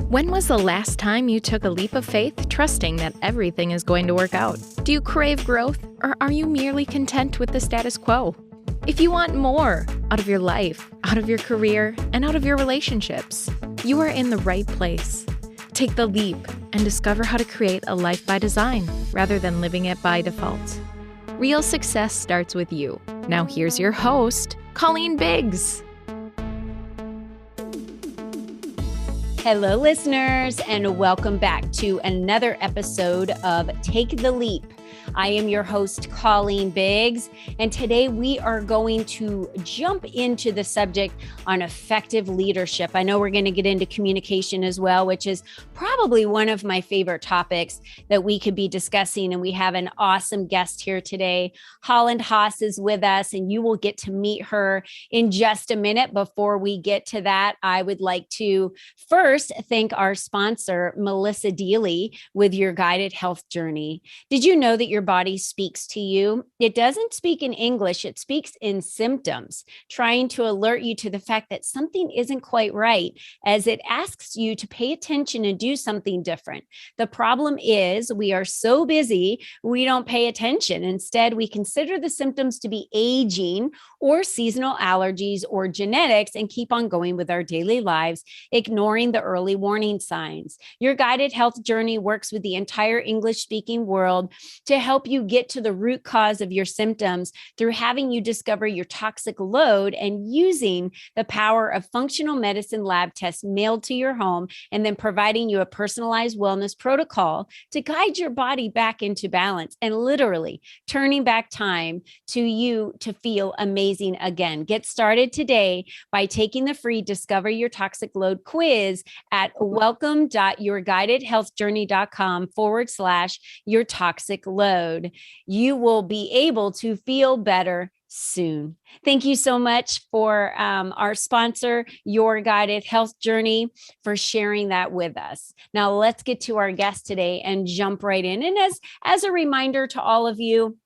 When was the last time you took a leap of faith, trusting that everything is going to work out? Do you crave growth, or are you merely content with the status quo? If you want more out of your life, out of your career, and out of your relationships, you are in the right place. Take the leap and discover how to create a life by design rather than living it by default. Real success starts with you. Now here's your host, Colleen Biggs. Hello, listeners, and welcome back to another episode of Take the Leap. I am your host, Colleen Biggs, and today we are going to jump into the subject on effective leadership. I know we're going to get into communication as well, which is probably one of my favorite topics that we could be discussing, and we have an awesome guest here today. Holland Haiis is with us, and you will get to meet her in just a minute. Before we get to that, I would like to first thank our sponsor, Melissa Deely, with Your Guided Health Journey. Did you know that your body speaks to you? It doesn't speak in English, it speaks in symptoms, trying to alert you to the fact that something isn't quite right as it asks you to pay attention and do something different. The problem is we are so busy, we don't pay attention. Instead, we consider the symptoms to be aging or seasonal allergies or genetics and keep on going with our daily lives, ignoring the early warning signs. Your Guided Health Journey works with the entire English-speaking world to help you get to the root cause of your symptoms through having you discover your toxic load and using the power of functional medicine lab tests mailed to your home, and then providing you a personalized wellness protocol to guide your body back into balance and literally turning back time to you to feel amazing again. Get started today by taking the free Discover Your Toxic Load quiz at welcome.yourguidedhealthjourney.com/your toxic load. You will be able to feel better soon. Thank you so much for our sponsor, Your Guided Health Journey, for sharing that with us. Now let's get to our guest today and jump right in. And as a reminder to all of you,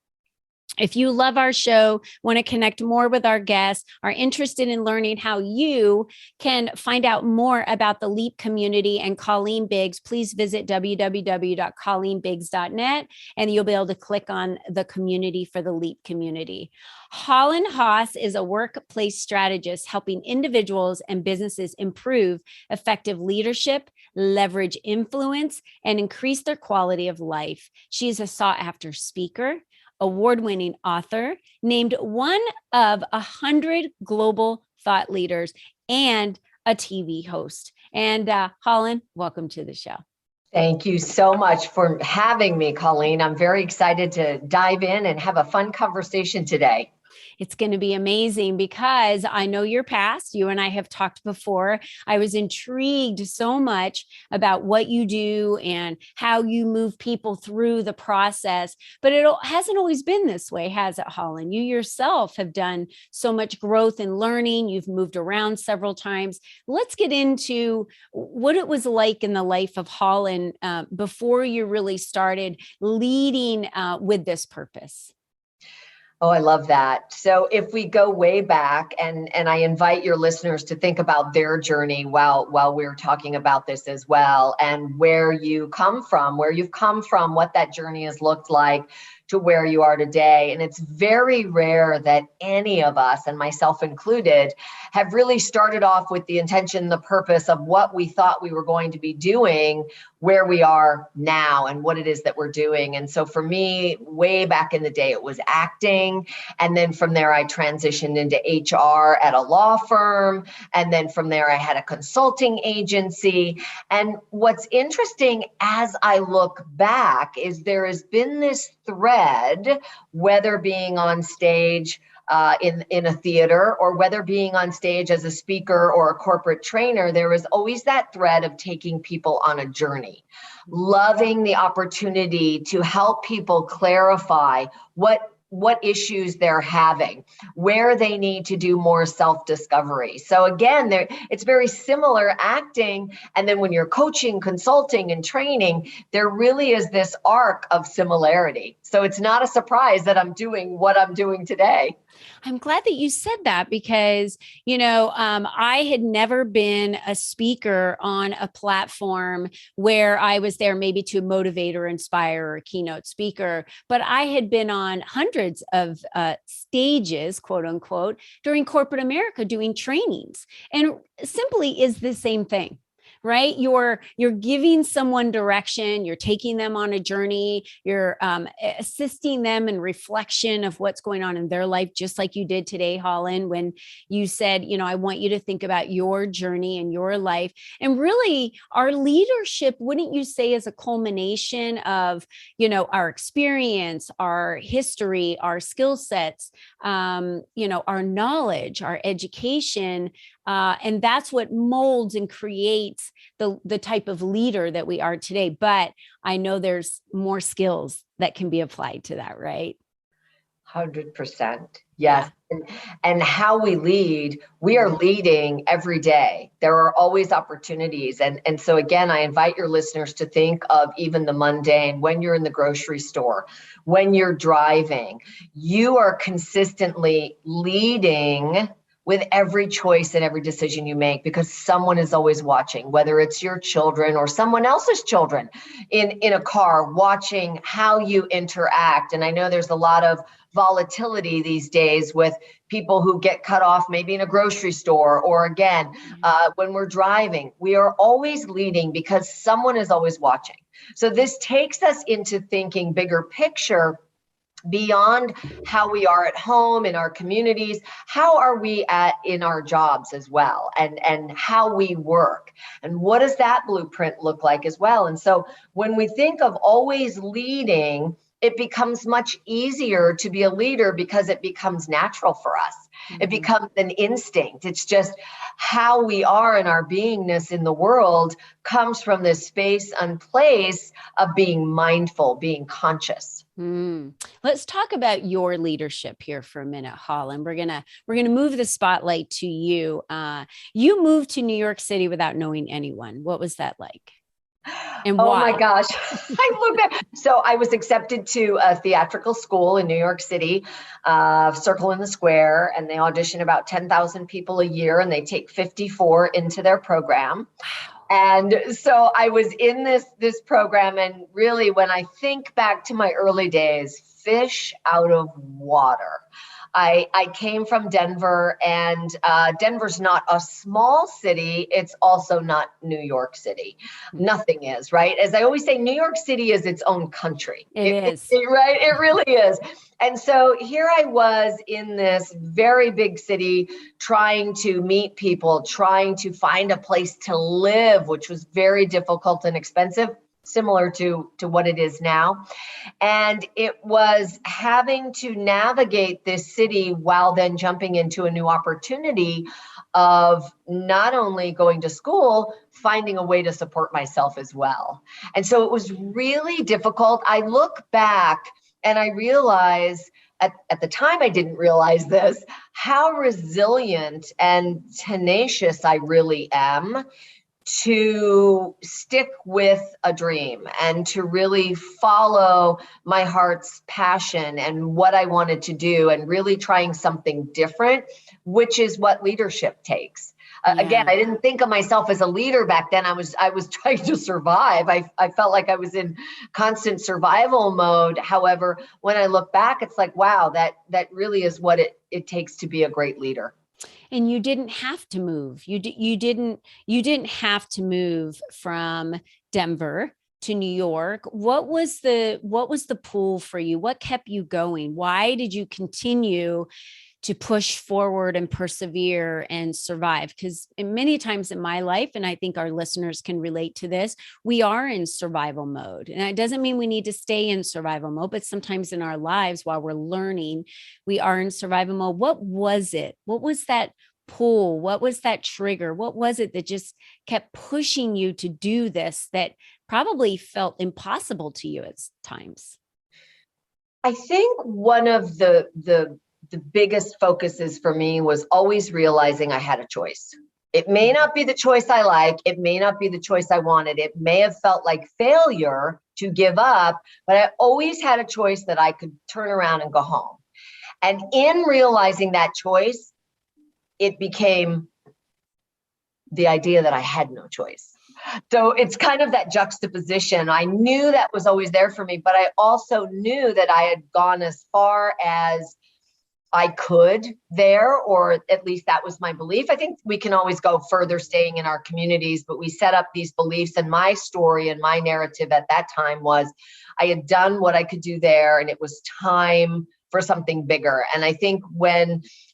if you love our show, want to connect more with our guests, are interested in learning how you can find out more about the LEAP community and Colleen Biggs, please visit www.colleenbiggs.net, and you'll be able to click on the community for the LEAP community. Holland Haiis is a workplace strategist helping individuals and businesses improve effective leadership, leverage influence, and increase their quality of life. She is a sought-after speaker, award-winning author, named one of 100 global thought leaders, and a TV host. And Holland, welcome to the show. Thank you so much for having me, Colleen. I'm very excited to dive in and have a fun conversation today. It's going to be amazing because I know your past. You and I have talked before. I was intrigued so much about what you do and how you move people through the process, but it hasn't always been this way, has it, Holland? You yourself have done so much growth and learning. You've moved around several times. Let's get into what it was like in the life of Holland before you really started leading with this purpose. Oh, I love that. So if we go way back, and I invite your listeners to think about their journey while we're talking about this as well, and where you've come from, what that journey has looked like to where you are today. And it's very rare that any of us, and myself included, have really started off with the intention, the purpose of what we thought we were going to be doing, where we are now and what it is that we're doing. And so for me, way back in the day, it was acting. And then from there, I transitioned into HR at a law firm. And then from there, I had a consulting agency. And what's interesting as I look back is there has been this thread, whether being on stage in a theater or whether being on stage as a speaker or a corporate trainer, there was always that thread of taking people on a journey, loving the opportunity to help people clarify what what issues they're having, where they need to do more self-discovery. So again, it's very similar acting. And then when you're coaching, consulting, and training, there really is this arc of similarity. So it's not a surprise that I'm doing what I'm doing today. I'm glad that you said that because, I had never been a speaker on a platform where I was there maybe to motivate or inspire or a keynote speaker, but I had been on hundreds of stages, quote unquote, during corporate America doing trainings, and simply is the same thing. Right? You're giving someone direction, you're taking them on a journey, you're assisting them in reflection of what's going on in their life, just like you did today, Holland, when you said, I want you to think about your journey and your life. And really, our leadership, wouldn't you say, is a culmination of, our experience, our history, our skill sets, our knowledge, our education. And that's what molds and creates the type of leader that we are today. But I know there's more skills that can be applied to that, right? 100%. Yes. Yeah. And how we lead, we are leading every day. There are always opportunities. And so again, I invite your listeners to think of even the mundane. When you're in the grocery store, when you're driving, you are consistently leading with every choice and every decision you make, because someone is always watching, whether it's your children or someone else's children in a car, watching how you interact. And I know there's a lot of volatility these days with people who get cut off maybe in a grocery store, or again, when we're driving. We are always leading because someone is always watching. So this takes us into thinking bigger picture, beyond how we are at home, in our communities. How are we in our jobs as well, and how we work, and what does that blueprint look like as well? And so when we think of always leading, it becomes much easier to be a leader because it becomes natural for us. Mm-hmm. It becomes an instinct. It's just how we are in our beingness in the world comes from this space and place of being mindful, being conscious. Let's talk about your leadership here for a minute, Holland. We're gonna move the spotlight to you. You moved to New York City without knowing anyone. What was that like? And why? Oh my gosh. I moved back. So I was accepted to a theatrical school in New York City, Circle in the Square, and they audition about 10,000 people a year, and they take 54 into their program. Wow. And so I was in this program, and really, when I think back to my early days, fish out of water. I came from Denver, and Denver's not a small city. It's also not New York City. Nothing is, right? As I always say, New York City is its own country. It is. Right? It really is. And so here I was in this very big city, trying to meet people, trying to find a place to live, which was very difficult and expensive, similar to what it is now. And it was having to navigate this city while then jumping into a new opportunity of not only going to school, finding a way to support myself as well. And so it was really difficult. I look back and I realize, at the time I didn't realize this, how resilient and tenacious I really am to stick with a dream and to really follow my heart's passion and what I wanted to do, and really trying something different, which is what leadership takes. Again, I didn't think of myself as a leader back then. I was trying to survive. I felt like I was in constant survival mode. However, when I look back, it's like, wow, that really is what it takes to be a great leader. And you didn't have to move. You didn't have to move from Denver to New York. What was the pull for you? What kept you going? Why did you continue to push forward and persevere and survive? Because many times in my life, and I think our listeners can relate to this, we are in survival mode. And it doesn't mean we need to stay in survival mode, but sometimes in our lives while we're learning, we are in survival mode. What was it? What was that pull? What was that trigger? What was it that just kept pushing you to do this that probably felt impossible to you at times? I think one of the biggest focuses for me was always realizing I had a choice. It may not be the choice I like. It may not be the choice I wanted. It may have felt like failure to give up, but I always had a choice that I could turn around and go home. And in realizing that choice, it became the idea that I had no choice. So it's kind of that juxtaposition. I knew that was always there for me, but I also knew that I had gone as far as I could there, or at least that was my belief. I think we can always go further staying in our communities, but we set up these beliefs. And my story and my narrative at that time was I had done what I could do there, and it was time for something bigger. And I think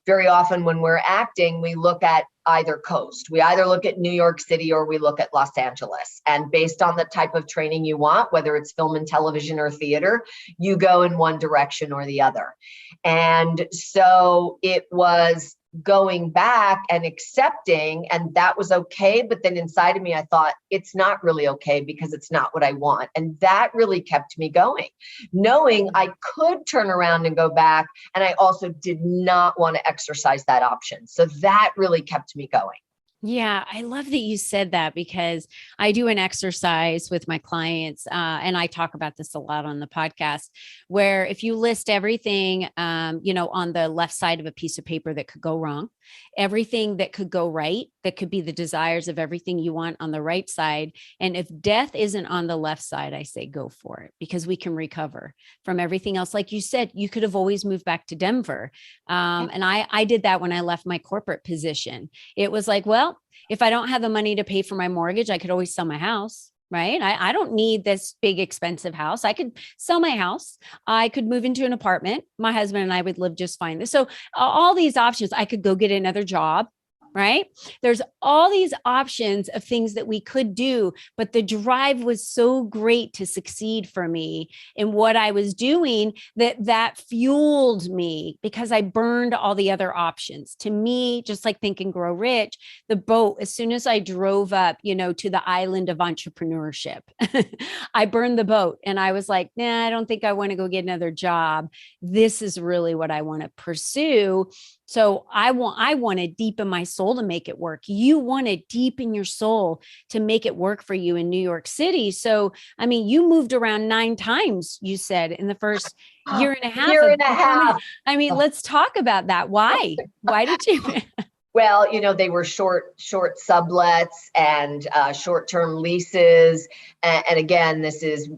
very often when we're acting, we look at either coast. We either look at New York City or we look at Los Angeles. And based on the type of training you want, whether it's film and television or theater, you go in one direction or the other. And so it was going back and accepting, and that was okay. But then inside of me, I thought it's not really okay because it's not what I want. And that really kept me going, knowing I could turn around and go back. And I also did not want to exercise that option. So that really kept me going. Yeah, I love that you said that, because I do an exercise with my clients, and I talk about this a lot on the podcast, where if you list everything, on the left side of a piece of paper that could go wrong, everything that could go right, that could be the desires of everything you want on the right side. And if death isn't on the left side, I say go for it, because we can recover from everything else. Like you said, you could have always moved back to Denver. And I did that when I left my corporate position. It was like, well, if I don't have the money to pay for my mortgage, I could always sell my house, right? I don't need this big, expensive house. I could sell my house. I could move into an apartment. My husband and I would live just fine. So all these options, I could go get another job, right? There's all these options of things that we could do, but the drive was so great to succeed for me in what I was doing that fueled me, because I burned all the other options. To me, just like Think and Grow Rich, the boat, as soon as I drove up, to the island of entrepreneurship, I burned the boat and I was like, nah, I don't think I want to go get another job. This is really what I want to pursue. So I want to deepen my soul to make it work. You want to deepen your soul to make it work for you in New York City. So, I mean, you moved around 9 times, you said, in the first year and a half. I mean, let's talk about that. Why? Why did you? Well, they were short sublets and short-term leases. And again, this is,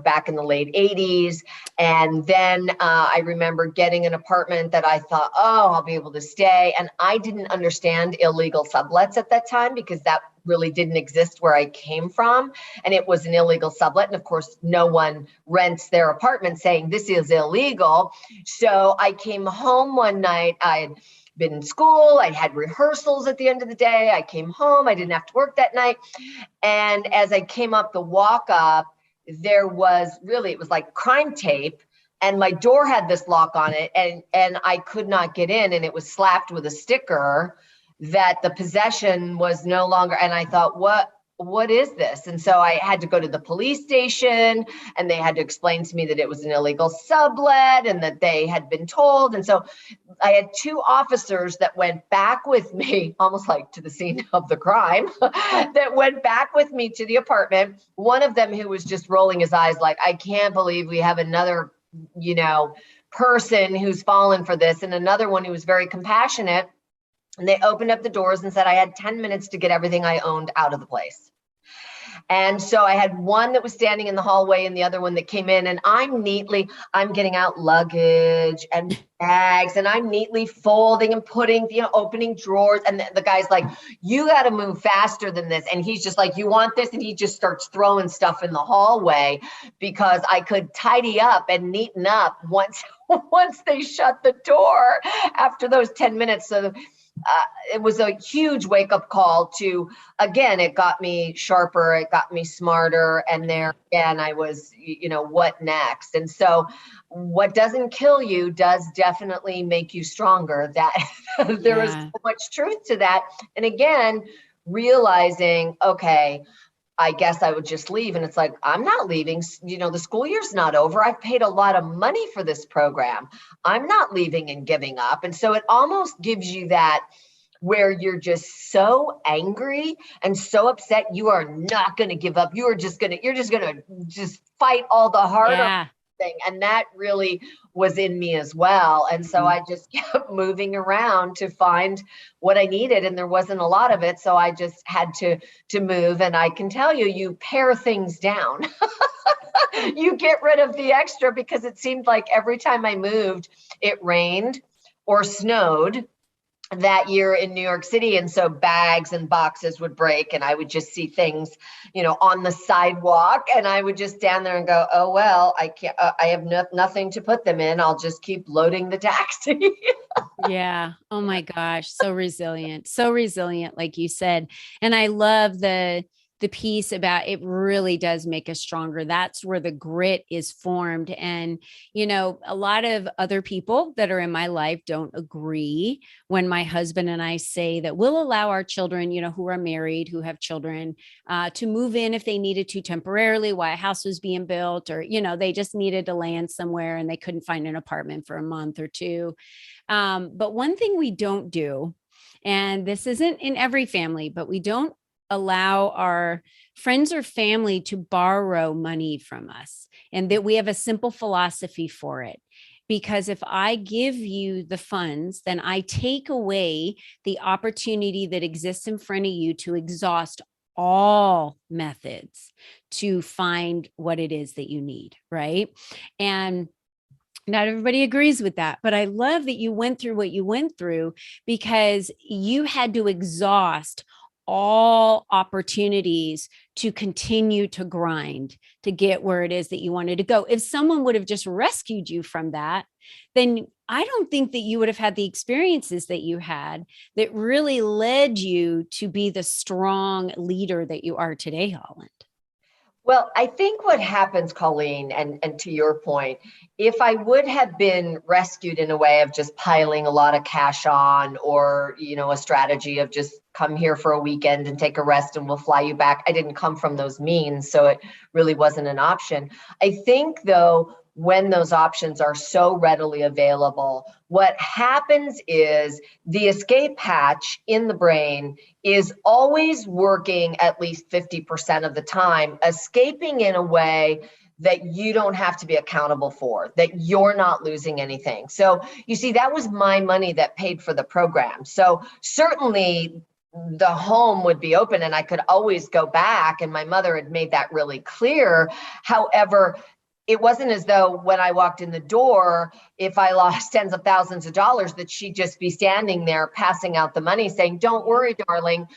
back in the late 80s. And then I remember getting an apartment that I thought, oh, I'll be able to stay. And I didn't understand illegal sublets at that time, because that really didn't exist where I came from. And it was an illegal sublet. And of course, no one rents their apartment saying this is illegal. So I came home one night. I had been in school. I had rehearsals at the end of the day. I came home. I didn't have to work that night. And as I came up the walk up, it was like crime tape. And my door had this lock on it, and I could not get in. And it was slapped with a sticker that the possession was no longer. And I thought, what is this? And so I had to go to the police station, and they had to explain to me that it was an illegal sublet and that they had been told. And so I had 2 officers that went back with me, almost like to the scene of the crime, that went back with me to the apartment. One of them who was just rolling his eyes like, I can't believe we have another, person who's fallen for this, and another one who was very compassionate. And they opened up the doors and said I had 10 minutes to get everything I owned out of the place. And so I had one that was standing in the hallway and the other one that came in, and I'm getting out luggage and bags, and I'm neatly folding and putting, opening drawers. And the guy's like, you got to move faster than this. And he's just like, you want this? And he just starts throwing stuff in the hallway, because I could tidy up and neaten up once they shut the door after those 10 minutes. So it was a huge wake-up call to, again, it got me sharper, it got me smarter. And there again, I was, what next? And so what doesn't kill you does definitely make you stronger. That there is so much truth to that. And again, realizing, okay, I guess I would just leave. And it's like, I'm not leaving. The school year's not over. I've paid a lot of money for this program. I'm not leaving and giving up. And so it almost gives you that where you're just so angry and so upset. You are not going to give up. You're just going to fight all the harder thing. And that really was in me as well. And so I just kept moving around to find what I needed. And there wasn't a lot of it. So I just had to move. And I can tell you, you pare things down. You get rid of the extra, because it seemed like every time I moved, it rained or snowed that year in New York City. And so bags and boxes would break, and I would just see things, on the sidewalk, and I would just stand there and go, oh, well, I can't, I have nothing to put them in. I'll just keep loading the taxi. Yeah. Oh my gosh. So resilient, like you said. And I love the piece about it really does make us stronger. That's where the grit is formed. And, a lot of other people that are in my life don't agree when my husband and I say that we'll allow our children, who are married, who have children, to move in if they needed to temporarily while a house was being built, or, they just needed to land somewhere and they couldn't find an apartment for a month or two. But one thing we don't do, and this isn't in every family, but we don't allow our friends or family to borrow money from us. And that we have a simple philosophy for it. Because if I give you the funds, then I take away the opportunity that exists in front of you to exhaust all methods to find what it is that you need, right? And not everybody agrees with that, but I love that you went through what you went through, because you had to exhaust all opportunities to continue to grind to get where it is that you wanted to go. If someone would have just rescued you from that, then I don't think that you would have had the experiences that you had that really led you to be the strong leader that you are today, Holland. Well, I think what happens, Colleen, and to your point, if I would have been rescued in a way of just piling a lot of cash on, or, a strategy of just come here for a weekend and take a rest and we'll fly you back. I didn't come from those means, so it really wasn't an option. I think, though, when those options are so readily available, what happens is the escape hatch in the brain is always working at least 50% of the time, escaping in a way that you don't have to be accountable for, that you're not losing anything. So you see, that was my money that paid for the program. So certainly the home would be open and I could always go back. And my mother had made that really clear. However, it wasn't as though when I walked in the door, if I lost tens of thousands of dollars, that she'd just be standing there passing out the money saying, don't worry, darling,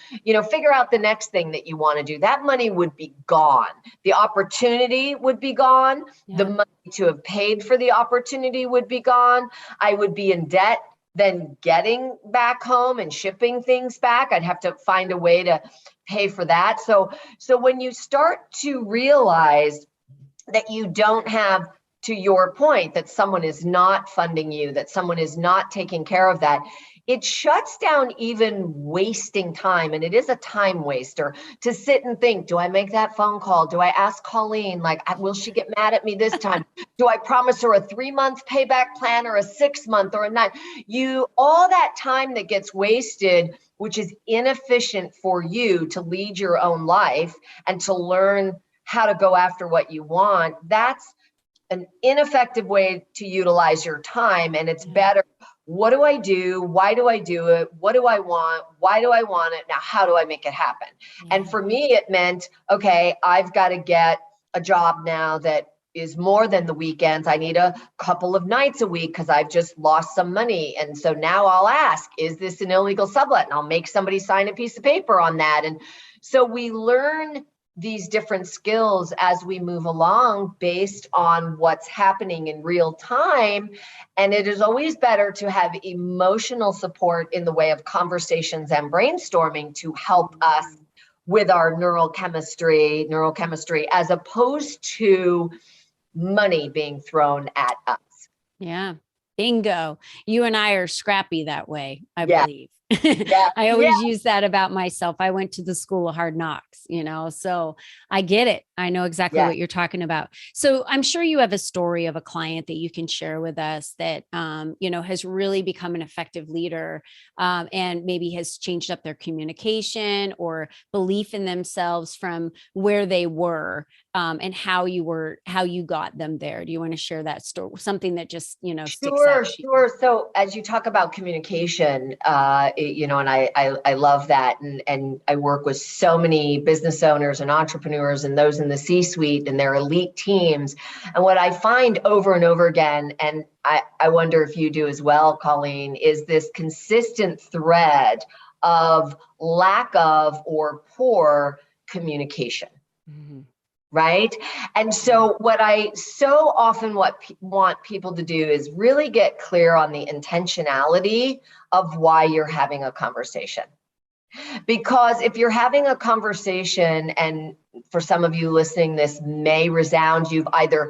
figure out the next thing that you want to do. That money would be gone. The opportunity would be gone. Yeah. The money to have paid for the opportunity would be gone. I would be in debt. Then getting back home and shipping things back, I'd have to find a way to pay for that. So when you start to realize that you don't have, to your point, that someone is not funding you, that someone is not taking care of that, it shuts down even wasting time. And it is a time waster to sit and think, do I make that phone call? Do I ask Colleen, will she get mad at me this time? Do I promise her a 3-month payback plan or a 6-month or a 9? All that time that gets wasted, which is inefficient for you to lead your own life and to learn how to go after what you want, that's an ineffective way to utilize your time. And it's better, what do I do? Why do I do it? What do I want? Why do I want it? Now, how do I make it happen? Yeah. And for me, it meant, okay, I've got to get a job now that is more than the weekends. I need a couple of nights a week because I've just lost some money. And so now I'll ask, is this an illegal sublet? And I'll make somebody sign a piece of paper on that. And so we learn these different skills as we move along based on what's happening in real time. And it is always better to have emotional support in the way of conversations and brainstorming to help us with our neurochemistry, as opposed to money being thrown at us. Yeah. Bingo. You and I are scrappy that way, I believe. Yeah. I Yeah. always use that about myself. I went to the school of hard knocks, so I get it. I know exactly Yeah. what you're talking about. So I'm sure you have a story of a client that you can share with us that, has really become an effective leader, and maybe has changed up their communication or belief in themselves from where they were, and how you got them there. Do you want to share that story? Something that just, sticks Sure, out to you. sure. So as you talk about communication, and I love that, and I work with so many business owners and entrepreneurs and those in the C-suite and their elite teams. And what I find over and over again, and I wonder if you do as well, Colleen, is this consistent thread of lack of or poor communication. Mhm. Right. And so what I so often want people to do is really get clear on the intentionality of why you're having a conversation. Because if you're having a conversation, and for some of you listening, this may resound, you've either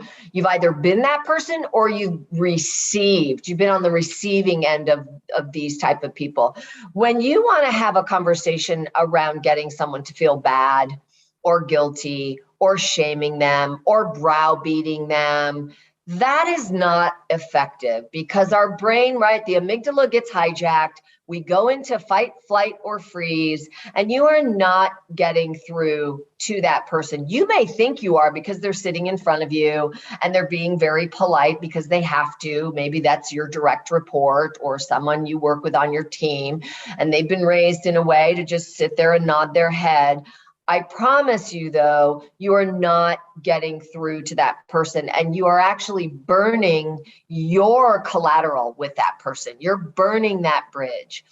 been that person or you've been on the receiving end of these type of people. When you want to have a conversation around getting someone to feel bad or guilty or shaming them or browbeating them, that is not effective, because our brain, right, the amygdala gets hijacked. We go into fight, flight, or freeze, and you are not getting through to that person. You may think you are because they're sitting in front of you and they're being very polite because they have to. Maybe that's your direct report or someone you work with on your team, and they've been raised in a way to just sit there and nod their head. I promise you, though, you are not getting through to that person, and you are actually burning your collateral with that person. You're burning that bridge.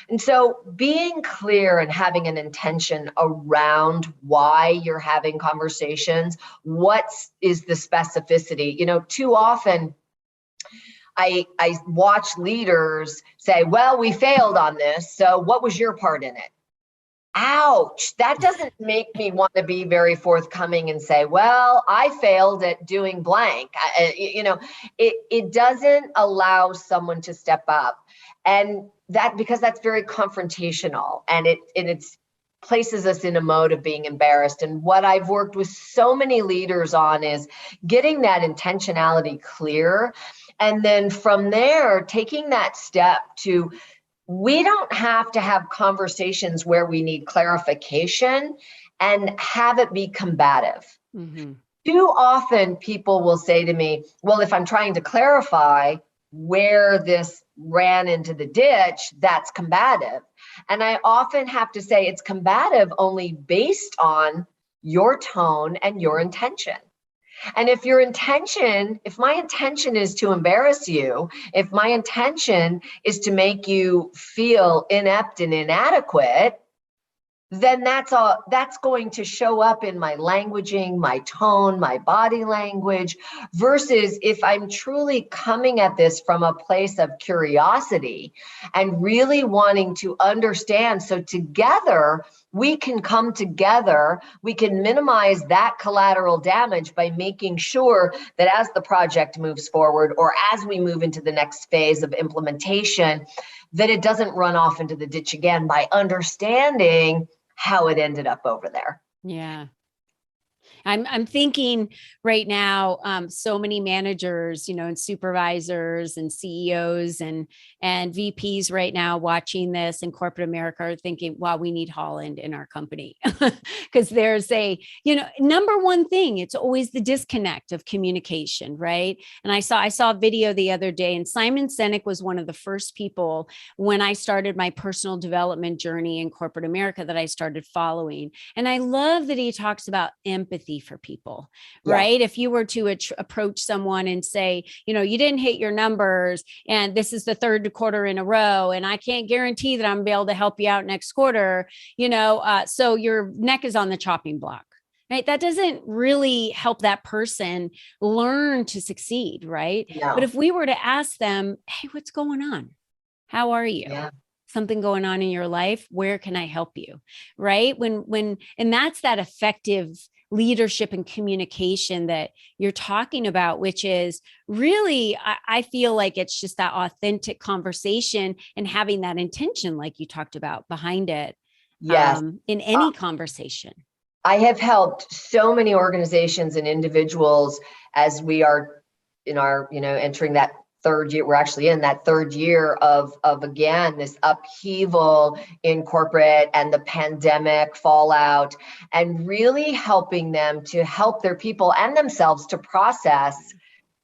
And so being clear and having an intention around why you're having conversations, what is the specificity? Too often I watch leaders say, well, we failed on this, so what was your part in it? Ouch, that doesn't make me want to be very forthcoming and say, well, I failed at doing blank. It doesn't allow someone to step up. And because that's very confrontational, and it's places us in a mode of being embarrassed. And what I've worked with so many leaders on is getting that intentionality clear. And then from there, taking that step to, we don't have to have conversations where we need clarification and have it be combative. Mm-hmm. Too often people will say to me, well, if I'm trying to clarify where this ran into the ditch, that's combative. And I often have to say it's combative only based on your tone and your intention. And if my intention is to embarrass you, if my intention is to make you feel inept and inadequate, then that's going to show up in my languaging, my tone, my body language, versus if I'm truly coming at this from a place of curiosity and really wanting to understand. So together, we can come together, we can minimize that collateral damage by making sure that as the project moves forward, or as we move into the next phase of implementation, that it doesn't run off into the ditch again, by understanding how it ended up over there. Yeah. I'm thinking right now, so many managers, and supervisors and CEOs and VPs right now watching this in corporate America are thinking, wow, we need Holland in our company. Because there's number one thing, it's always the disconnect of communication, right? And I saw a video the other day, and Simon Sinek was one of the first people when I started my personal development journey in corporate America that I started following. And I love that he talks about empathy for people, right? If you were to approach someone and say, you didn't hit your numbers and this is the third quarter in a row, and I can't guarantee that I'm gonna be able to help you out next quarter, so your neck is on the chopping block. Right. That doesn't really help that person learn to succeed. Right. No. But if we were to ask them, hey, what's going on? How are you? Yeah. something going on in your life, where can I help you? Right? And that's that effective leadership and communication that you're talking about, which is really, I feel like it's just that authentic conversation and having that intention, like you talked about, behind it. Yes. In any conversation. I have helped so many organizations and individuals as we are in our, entering that third year. We're actually in that third year of again, this upheaval in corporate and the pandemic fallout, and really helping them to help their people and themselves to process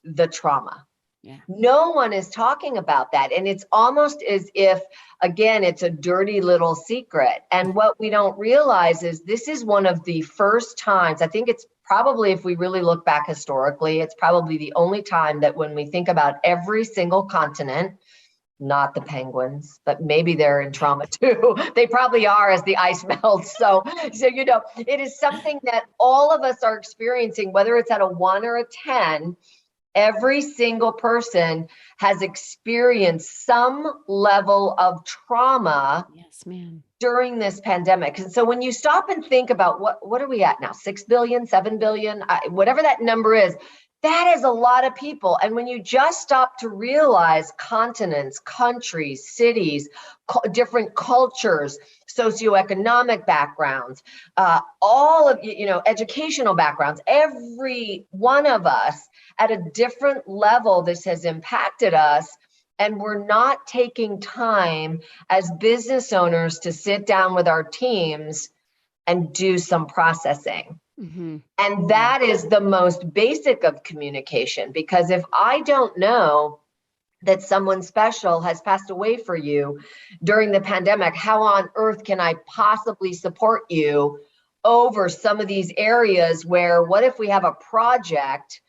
the trauma. Yeah. No one is talking about that. And it's almost as if, again, it's a dirty little secret. And what we don't realize is this is one of the first times, I think it's probably, if we really look back historically, it's probably the only time that when we think about every single continent, not the penguins, but maybe they're in trauma too. They probably are as the ice melts. So, it is something that all of us are experiencing, whether it's at a 1 or a 10. Every single person has experienced some level of trauma. Yes, ma'am. During this pandemic. And so when you stop and think about what are we at now, 6 billion, 7 billion, whatever that number is, that is a lot of people. And when you just stop to realize continents, countries, cities, different cultures, socioeconomic backgrounds, all of, educational backgrounds, every one of us at a different level, this has impacted us. And we're not taking time as business owners to sit down with our teams and do some processing. Mm-hmm. And that is the most basic of communication, because if I don't know that someone special has passed away for you during the pandemic, how on earth can I possibly support you over some of these areas where, what if we have a project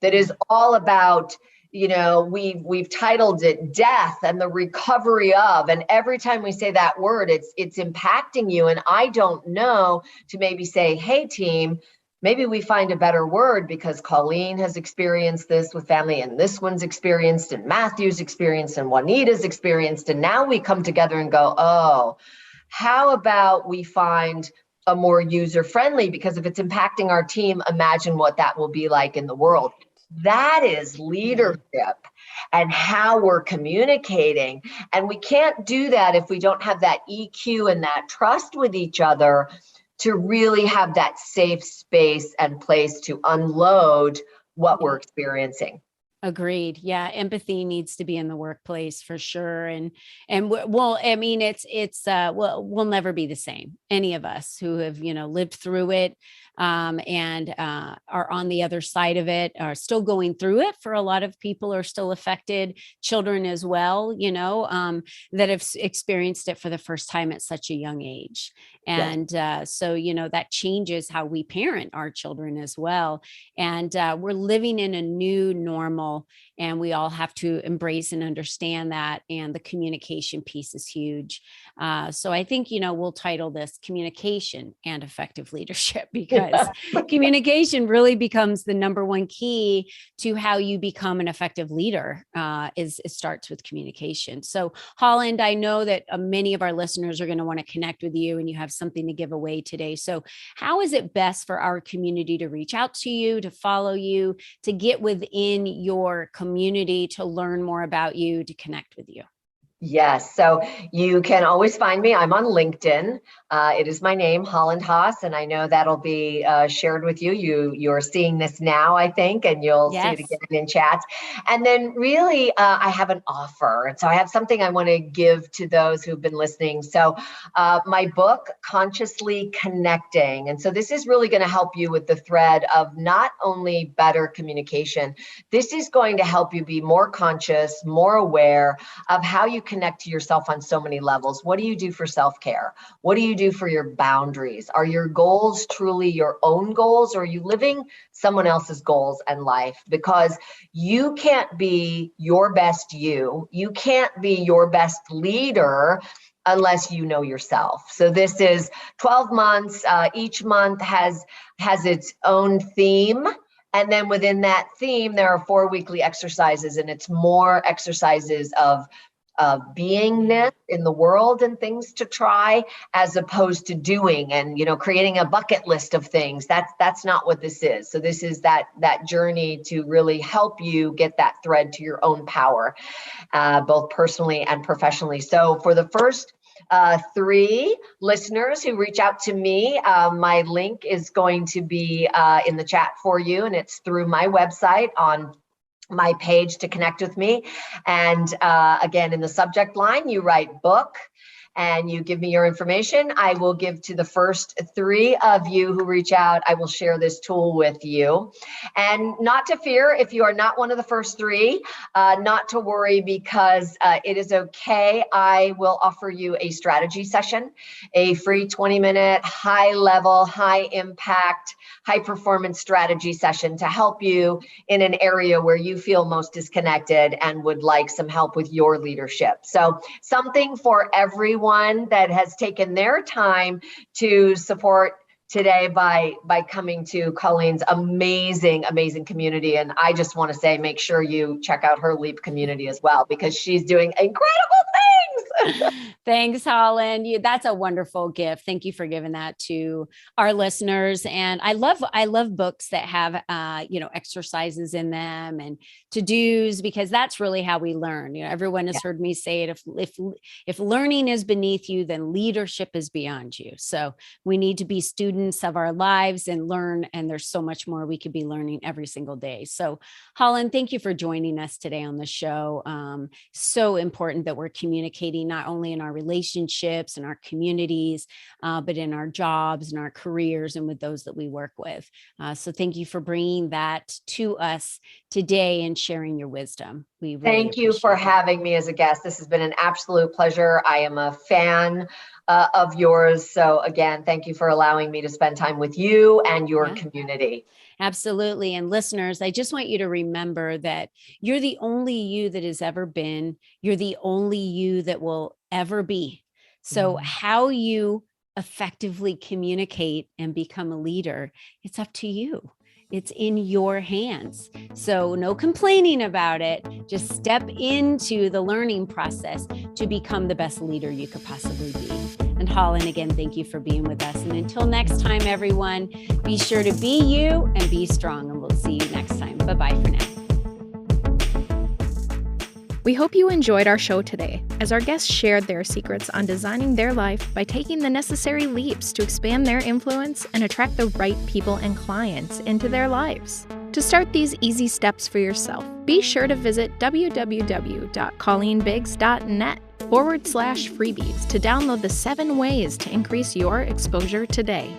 that is all about, we've titled it death and the recovery of, and every time we say that word, it's impacting you. And I don't know to maybe say, hey team, maybe we find a better word, because Colleen has experienced this with family, and this one's experienced, and Matthew's experienced, and Juanita's experienced. And now we come together and go, oh, how about we find a more user-friendly, because if it's impacting our team, imagine what that will be like in the world. That is leadership and how we're communicating. And we can't do that if we don't have that EQ and that trust with each other to really have that safe space and place to unload what we're experiencing. Agreed. Yeah. Empathy needs to be in the workplace for sure. And well, I mean, we'll never be the same. Any of us who have, lived through it, and are on the other side of it, are still going through it. For a lot of people are still affected, children as well, that have experienced it for the first time at such a young age. And so, that changes how we parent our children as well. And we're living in a new normal, and we all have to embrace and understand that. And the communication piece is huge. So I think, we'll title this Communication and Effective Leadership, because communication really becomes the number one key to how you become an effective leader. It starts with communication. So Holland, I know that many of our listeners are going to want to connect with you, and you have something to give away today. So how is it best for our community to reach out to you, to follow you, to get within your community, to learn more about you, to connect with you? Yes. So you can always find me. I'm on LinkedIn. It is my name, Holland Haiis, and I know that'll be shared with you. You're seeing this now, I think, and you'll see it again in chats. And then really, I have an offer. And so I have something I want to give to those who've been listening. So my book, Consciously Connecting. And so this is really going to help you with the thread of not only better communication, this is going to help you be more conscious, more aware of how you connect to yourself on so many levels. What do you do for self-care? What do you do for your boundaries? Are your goals truly your own goals, or are you living someone else's goals and life? Because you can't be your best you. You can't be your best leader unless you know yourself. So this is 12 months. Each month has its own theme. And then within that theme, there are 4 weekly exercises, and it's more exercises of beingness in the world and things to try, as opposed to doing and, creating a bucket list of things. That's not what this is. So this is that journey to really help you get that thread to your own power, both personally and professionally. So for the first 3 listeners who reach out to me, my link is going to be in the chat for you, and it's through my website on my page to connect with me. And again, in the subject line, you write book and you give me your information. I will give to the first 3 of you who reach out, I will share this tool with you. And not to fear, if you are not one of the first 3, not to worry, because it is okay. I will offer you a strategy session, a free 20-minute, high-level, high-impact, high-performance strategy session to help you in an area where you feel most disconnected and would like some help with your leadership. So something for everyone that has taken their time to support today by coming to Colleen's amazing community. And I just want to say, make sure you check out her LEAP community as well, because she's doing incredible things. Thanks, Holland. That's a wonderful gift. Thank you for giving that to our listeners. And I love books that have, exercises in them and to-dos, because that's really how we learn. Everyone has heard me say it. If learning is beneath you, then leadership is beyond you. So we need to be students of our lives and learn. And there's so much more we could be learning every single day. So Holland, thank you for joining us today on the show. So important that we're communicating not only in our relationships and our communities, but in our jobs and our careers and with those that we work with. So thank you for bringing that to us today and sharing your wisdom. We really Thank you for having me as a guest. This has been an absolute pleasure. I am a fan of yours. So again, thank you for allowing me to spend time with you and your community. Absolutely. And listeners, I just want you to remember that you're the only you that has ever been. You're the only you that will ever be. So how you effectively communicate and become a leader, it's up to you. It's in your hands. So no complaining about it. Just step into the learning process to become the best leader you could possibly be. And Holland, again, thank you for being with us. And until next time, everyone, be sure to be you and be strong. And we'll see you next time. Bye-bye for now. We hope you enjoyed our show today, as our guests shared their secrets on designing their life by taking the necessary leaps to expand their influence and attract the right people and clients into their lives. To start these easy steps for yourself, be sure to visit www.colleenbiggs.net/freebies to download the 7 ways to increase your exposure today.